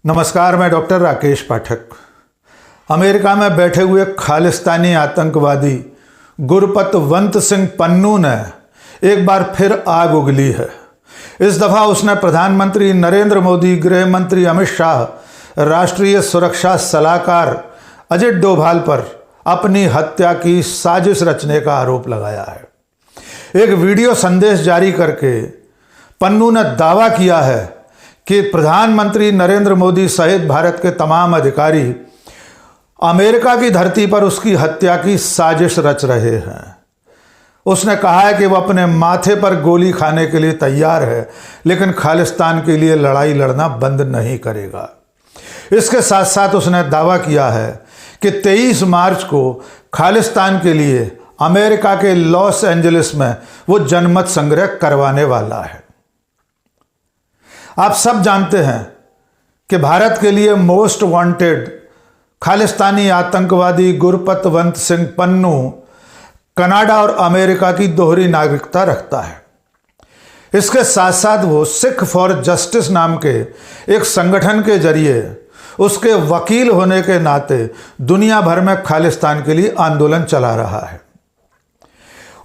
नमस्कार, मैं डॉक्टर राकेश पाठक। अमेरिका में बैठे हुए खालिस्तानी आतंकवादी गुरपतवंत सिंह पन्नू ने एक बार फिर आग उगली है। इस दफ़ा उसने प्रधानमंत्री नरेंद्र मोदी, गृह मंत्री अमित शाह, राष्ट्रीय सुरक्षा सलाहकार अजित डोभाल पर अपनी हत्या की साजिश रचने का आरोप लगाया है। एक वीडियो संदेश जारी करके पन्नू ने दावा किया है कि प्रधानमंत्री नरेंद्र मोदी सहित भारत के तमाम अधिकारी अमेरिका की धरती पर उसकी हत्या की साजिश रच रहे हैं। उसने कहा है कि वह अपने माथे पर गोली खाने के लिए तैयार है, लेकिन खालिस्तान के लिए लड़ाई लड़ना बंद नहीं करेगा। इसके साथ साथ उसने दावा किया है कि 23 मार्च को खालिस्तान के लिए अमेरिका के लॉस एंजलिस में वो जनमत संग्रह करवाने वाला है। आप सब जानते हैं कि भारत के लिए मोस्ट वांटेड खालिस्तानी आतंकवादी गुरपतवंत सिंह पन्नू कनाडा और अमेरिका की दोहरी नागरिकता रखता है। इसके साथ साथ वो सिख फॉर जस्टिस नाम के एक संगठन के जरिए उसके वकील होने के नाते दुनिया भर में खालिस्तान के लिए आंदोलन चला रहा है।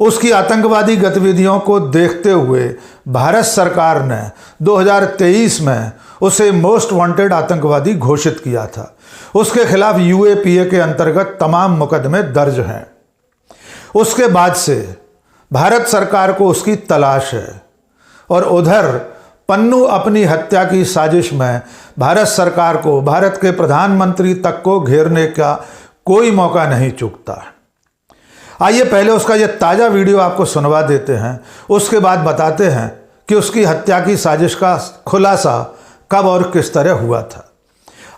उसकी आतंकवादी गतिविधियों को देखते हुए भारत सरकार ने 2023 में उसे मोस्ट वांटेड आतंकवादी घोषित किया था। उसके खिलाफ यूएपीए के अंतर्गत तमाम मुकदमे दर्ज हैं। उसके बाद से भारत सरकार को उसकी तलाश है और उधर पन्नू अपनी हत्या की साजिश में भारत सरकार को, भारत के प्रधानमंत्री तक को घेरने का कोई मौका नहीं चूकता। आइए पहले उसका यह ताज़ा वीडियो आपको सुनवा देते हैं, उसके बाद बताते हैं कि उसकी हत्या की साजिश का खुलासा कब और किस तरह हुआ था।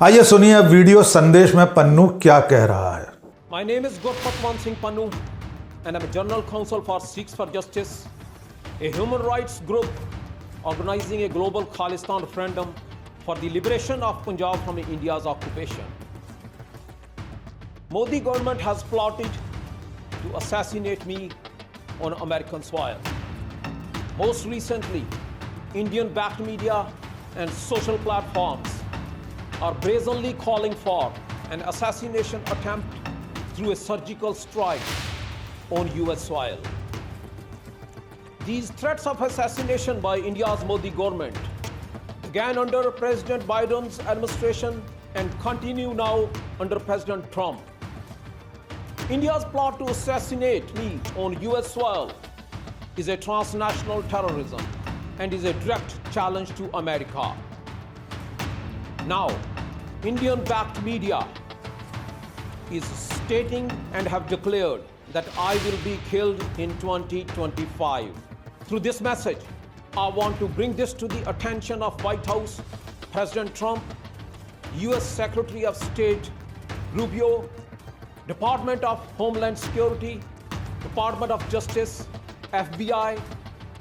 आइए सुनिए वीडियो संदेश में पन्नू क्या कह रहा है। My name is Gurpatwant Singh Pannu and I'm a General Counsel for Sikhs for Justice, a human rights group organizing a global Khalistan referendum for the liberation of Punjab from India's occupation. Modi government has plotted to assassinate me on American soil. Most recently, Indian-backed media and social platforms are brazenly calling for an assassination attempt through a surgical strike on US soil. These threats of assassination by India's Modi government began under President Biden's administration and continue now under President Trump. India's plot to assassinate me on US soil is a transnational terrorism and is a direct challenge to America. Now, Indian-backed media is stating and have declared that I will be killed in 2025. Through this message, I want to bring this to the attention of White House, President Trump, US Secretary of State Rubio, Department of Homeland Security, Department of Justice, FBI,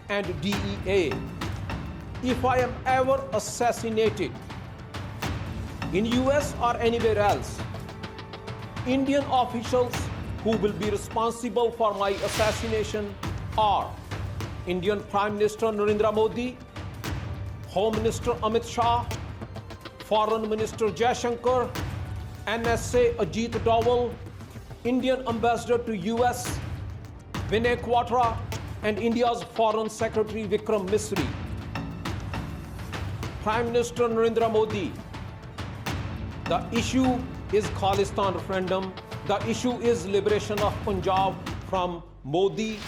and DEA. If I am ever assassinated in US or anywhere else, Indian officials who will be responsible for my assassination are Indian Prime Minister Narendra Modi, Home Minister Amit Shah, Foreign Minister Jaishankar, NSA Ajit Doval, Indian Ambassador to US Vinay Quatra, and India's Foreign Secretary Vikram Misri. Prime Minister Narendra Modi, the issue is Khalistan referendum. The issue is liberation of Punjab from Modi,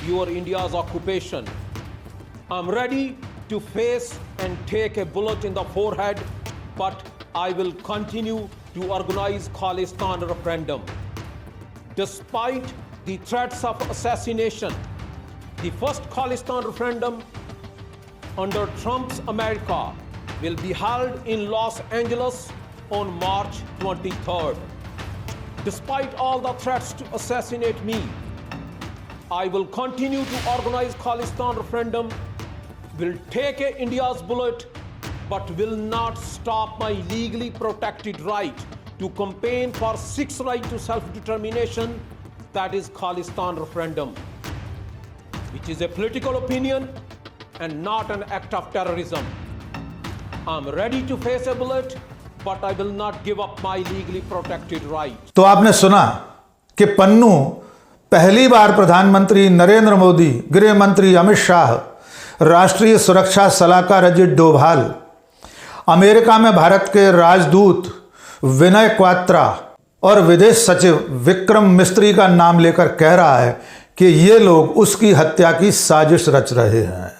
your India's occupation. I'm ready to face and take a bullet in the forehead, but I will continue to organize Khalistan referendum. Despite the threats of assassination, the first Khalistan referendum under Trump's America will be held in Los Angeles on March 23rd. Despite all the threats to assassinate me, I will continue to organize Khalistan referendum, will take India's bullet, but will not stop my legally protected right to campaign for Sikhs' right to self-determination, that is Khalistan referendum, which is a political opinion and not an act of terrorism. I'm ready to face a bullet but I will not give up my legally protected right. तो आपने सुना कि पन्नू पहली बार प्रधानमंत्री नरेंद्र मोदी, गृह मंत्री अमित शाह, राष्ट्रीय सुरक्षा सलाहकार अजित डोभाल, अमेरिका में भारत के राजदूत विनय क्वात्रा और विदेश सचिव विक्रम मिस्त्री का नाम लेकर कह रहा है कि ये लोग उसकी हत्या की साजिश रच रहे हैं।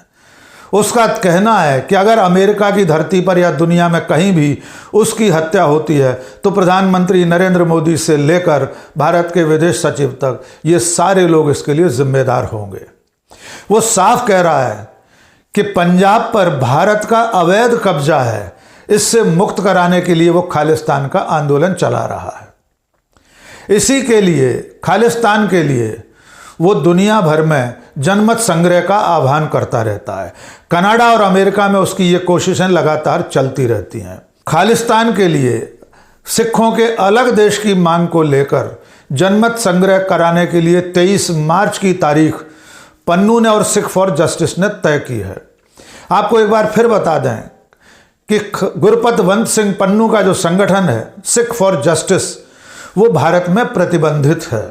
उसका कहना है कि अगर अमेरिका की धरती पर या दुनिया में कहीं भी उसकी हत्या होती है तो प्रधानमंत्री नरेंद्र मोदी से लेकर भारत के विदेश सचिव तक ये सारे लोग इसके लिए जिम्मेदार होंगे। वो साफ कह रहा है कि पंजाब पर भारत का अवैध कब्जा है, इससे मुक्त कराने के लिए वो खालिस्तान का आंदोलन चला रहा है। इसी के लिए, खालिस्तान के लिए वो दुनिया भर में जनमत संग्रह का आह्वान करता रहता है। कनाडा और अमेरिका में उसकी ये कोशिशें लगातार चलती रहती हैं। खालिस्तान के लिए सिखों के अलग देश की मांग को लेकर जनमत संग्रह कराने के लिए 23 मार्च की तारीख पन्नू ने और सिख फॉर जस्टिस ने तय की है। आपको एक बार फिर बता दें कि गुरपतवंत सिंह पन्नू का जो संगठन है सिख फॉर जस्टिस, वो भारत में प्रतिबंधित है।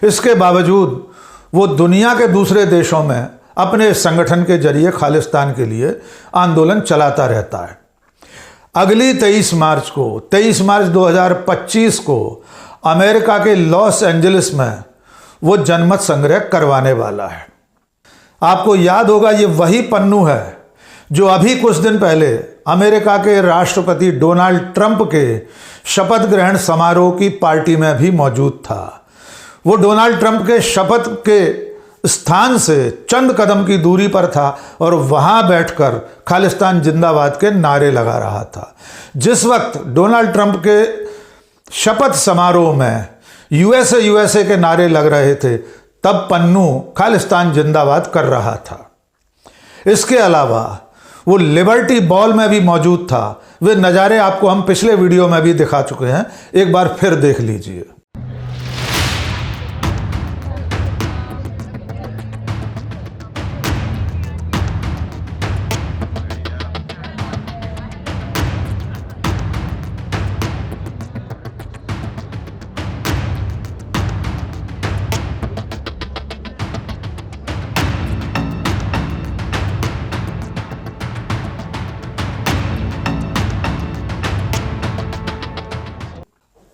इसके बावजूद वो दुनिया के दूसरे देशों में अपने संगठन के जरिए खालिस्तान के लिए आंदोलन चलाता रहता है। अगली 23 मार्च 2025 को अमेरिका के लॉस एंजलिस में वो जनमत संग्रह करवाने वाला है। आपको याद होगा ये वही पन्नू है जो अभी कुछ दिन पहले अमेरिका के राष्ट्रपति डोनाल्ड ट्रंप के शपथ ग्रहण समारोह की पार्टी में भी मौजूद था। वो डोनाल्ड ट्रंप के शपथ के स्थान से चंद कदम की दूरी पर था और वहां बैठकर खालिस्तान जिंदाबाद के नारे लगा रहा था। जिस वक्त डोनाल्ड ट्रंप के शपथ समारोह में यूएसए के नारे लग रहे थे, तब पन्नू खालिस्तान जिंदाबाद कर रहा था। इसके अलावा वो लिबर्टी बॉल में भी मौजूद था। वे नज़ारे आपको हम पिछले वीडियो में भी दिखा चुके हैं, एक बार फिर देख लीजिए।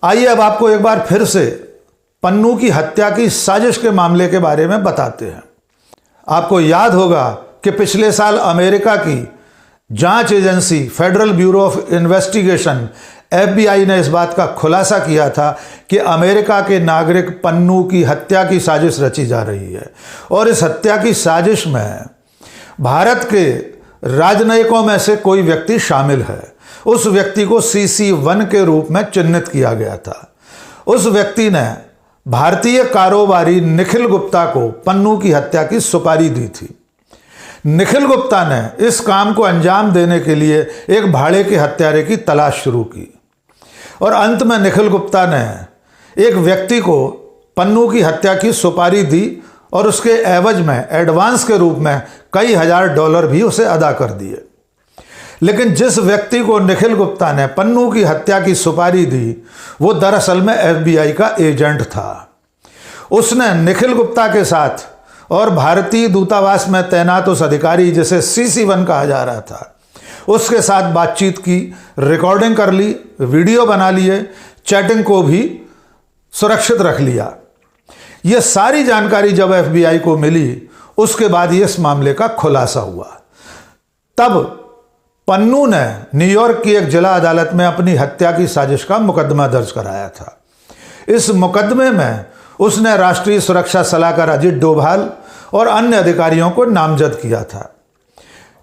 आइए अब आपको एक बार फिर से पन्नू की हत्या की साजिश के मामले के बारे में बताते हैं। आपको याद होगा कि पिछले साल अमेरिका की जांच agency federal bureau of investigation FBI ने इस बात का खुलासा किया था कि अमेरिका के नागरिक पन्नू की हत्या की साजिश रची जा रही है और इस हत्या की साजिश में भारत के राजनयिकों में से कोई व्यक्ति शामिल है। उस व्यक्ति को CC1 के रूप में चिन्हित किया गया था। उस व्यक्ति ने भारतीय कारोबारी निखिल गुप्ता को पन्नू की हत्या की सुपारी दी थी। निखिल गुप्ता ने इस काम को अंजाम देने के लिए एक भाड़े के हत्यारे की तलाश शुरू की और अंत में निखिल गुप्ता ने एक व्यक्ति को पन्नू की हत्या की सुपारी दी और उसके एवज में एडवांस के रूप में कई हजार डॉलर भी उसे अदा कर दिए। लेकिन जिस व्यक्ति को निखिल गुप्ता ने पन्नू की हत्या की सुपारी दी, वो दरअसल में FBI का एजेंट था। उसने निखिल गुप्ता के साथ और भारतीय दूतावास में तैनात उस अधिकारी जिसे CC1 कहा जा रहा था, उसके साथ बातचीत की, रिकॉर्डिंग कर ली, वीडियो बना लिए, चैटिंग को भी सुरक्षित रख लिया। ये सारी जानकारी जब FBI को मिली, उसके बाद ये इस मामले का खुलासा हुआ। तब पन्नू ने न्यूयॉर्क की एक जिला अदालत में अपनी हत्या की साजिश का मुकदमा दर्ज कराया था। इस मुकदमे में उसने राष्ट्रीय सुरक्षा सलाहकार अजित डोभाल और अन्य अधिकारियों को नामजद किया था।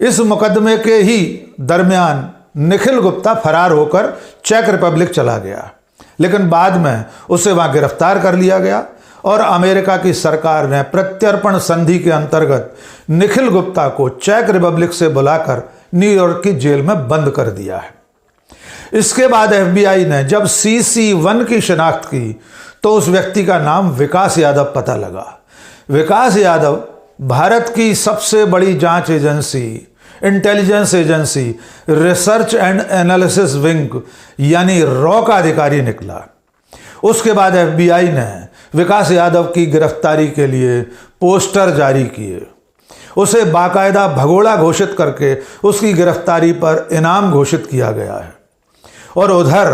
इस मुकदमे के ही दरमियान निखिल गुप्ता फरार होकर चेक रिपब्लिक चला गया, लेकिन बाद में उसे वहां गिरफ्तार कर लिया गया और अमेरिका की सरकार ने प्रत्यर्पण संधि के अंतर्गत निखिल गुप्ता को चेक रिपब्लिक से बुलाकर न्यूयॉर्क की जेल में बंद कर दिया है। इसके बाद FBI ने जब CC1 की शिनाख्त की तो उस व्यक्ति का नाम विकास यादव पता लगा। विकास यादव भारत की सबसे बड़ी जांच agency intelligence agency research and analysis wing यानी रॉ का अधिकारी निकला। उसके बाद FBI ने विकास यादव की गिरफ्तारी के लिए पोस्टर जारी किए, उसे बाकायदा भगोड़ा घोषित करके उसकी गिरफ्तारी पर इनाम घोषित किया गया है। और उधर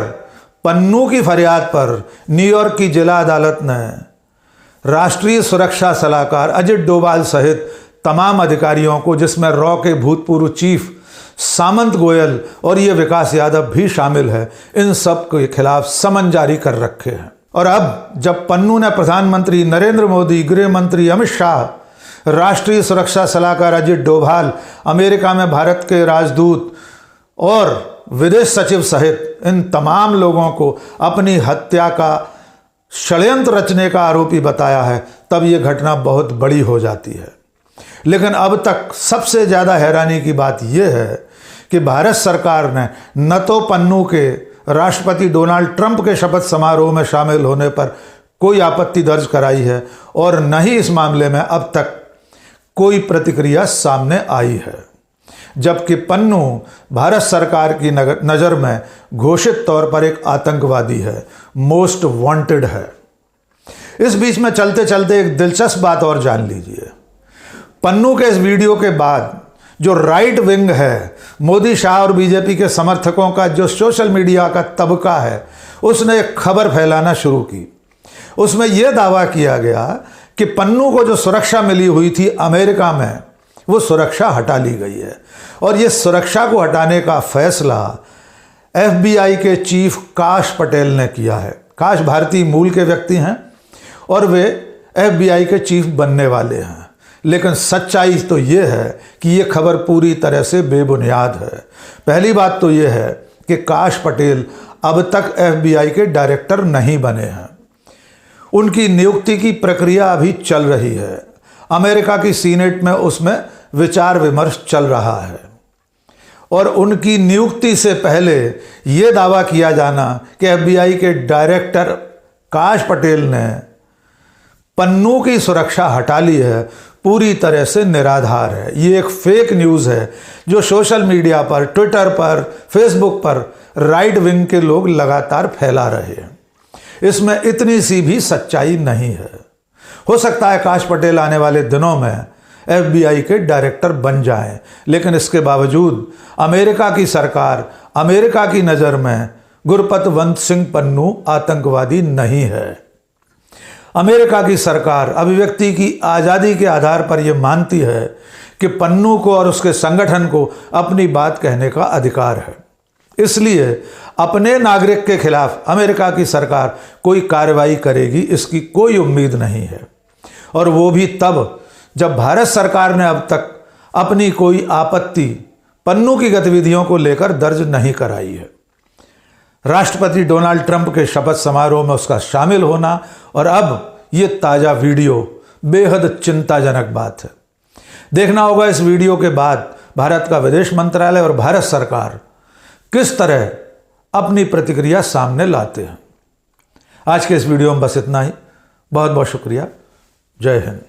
पन्नू की फरियाद पर न्यूयॉर्क की जिला अदालत ने राष्ट्रीय सुरक्षा सलाहकार अजित डोभाल सहित तमाम अधिकारियों को, जिसमें रॉ के भूतपूर्व चीफ सामंत गोयल और ये विकास यादव भी शामिल है, इन सब के खिलाफ समन जारी कर रखे हैं। और अब जब पन्नू ने प्रधानमंत्री नरेंद्र मोदी, गृह मंत्री अमित शाह, राष्ट्रीय सुरक्षा सलाहकार अजित डोभाल, अमेरिका में भारत के राजदूत और विदेश सचिव सहित इन तमाम लोगों को अपनी हत्या का षड्यंत्र रचने का आरोपी बताया है, तब ये घटना बहुत बड़ी हो जाती है। लेकिन अब तक सबसे ज़्यादा हैरानी की बात यह है कि भारत सरकार ने न तो पन्नू के राष्ट्रपति डोनाल्ड ट्रंप के शपथ समारोह में शामिल होने पर कोई आपत्ति दर्ज कराई है और न ही इस मामले में अब तक कोई प्रतिक्रिया सामने आई है, जबकि पन्नू भारत सरकार की नज़र में घोषित तौर पर एक आतंकवादी है, मोस्ट वांटेड है। इस बीच में चलते चलते एक दिलचस्प बात और जान लीजिए। पन्नू के इस वीडियो के बाद जो राइट विंग है, मोदी, शाह और बीजेपी के समर्थकों का जो सोशल मीडिया का तबका है, उसने एक खबर फैलाना शुरू की। उसमें यह दावा किया गया कि पन्नू को जो सुरक्षा मिली हुई थी अमेरिका में, वो सुरक्षा हटा ली गई है और ये सुरक्षा को हटाने का फैसला FBI के चीफ काश पटेल ने किया है। काश भारतीय मूल के व्यक्ति हैं और वे FBI के चीफ बनने वाले हैं। लेकिन सच्चाई तो ये है कि ये खबर पूरी तरह से बेबुनियाद है। पहली बात तो ये है कि काश पटेल अब तक FBI के डायरेक्टर नहीं बने हैं। उनकी नियुक्ति की प्रक्रिया अभी चल रही है। अमेरिका की सीनेट में उसमें विचार विमर्श चल रहा है और उनकी नियुक्ति से पहले ये दावा किया जाना कि FBI के डायरेक्टर काश पटेल ने पन्नू की सुरक्षा हटा ली है, पूरी तरह से निराधार है। ये एक फेक न्यूज़ है जो सोशल मीडिया पर, ट्विटर पर, फेसबुक पर राइट विंग के लोग लगातार फैला रहे हैं। इसमें इतनी सी भी सच्चाई नहीं है। हो सकता है काश पटेल आने वाले दिनों में FBI के डायरेक्टर बन जाएं, लेकिन इसके बावजूद अमेरिका की सरकार, अमेरिका की नज़र में गुरपतवंत सिंह पन्नू आतंकवादी नहीं है। अमेरिका की सरकार अभिव्यक्ति की आज़ादी के आधार पर यह मानती है कि पन्नू को और उसके संगठन को अपनी बात कहने का अधिकार है। इसलिए अपने नागरिक के खिलाफ अमेरिका की सरकार कोई कार्रवाई करेगी, इसकी कोई उम्मीद नहीं है। और वो भी तब जब भारत सरकार ने अब तक अपनी कोई आपत्ति पन्नू की गतिविधियों को लेकर दर्ज नहीं कराई है। राष्ट्रपति डोनाल्ड ट्रंप के शपथ समारोह में उसका शामिल होना और अब ये ताज़ा वीडियो बेहद चिंताजनक बात है। देखना होगा इस वीडियो के बाद भारत का विदेश मंत्रालय और भारत सरकार किस तरह अपनी प्रतिक्रिया सामने लाते हैं। आज के इस वीडियो में बस इतना ही। बहुत बहुत शुक्रिया। जय हिंद।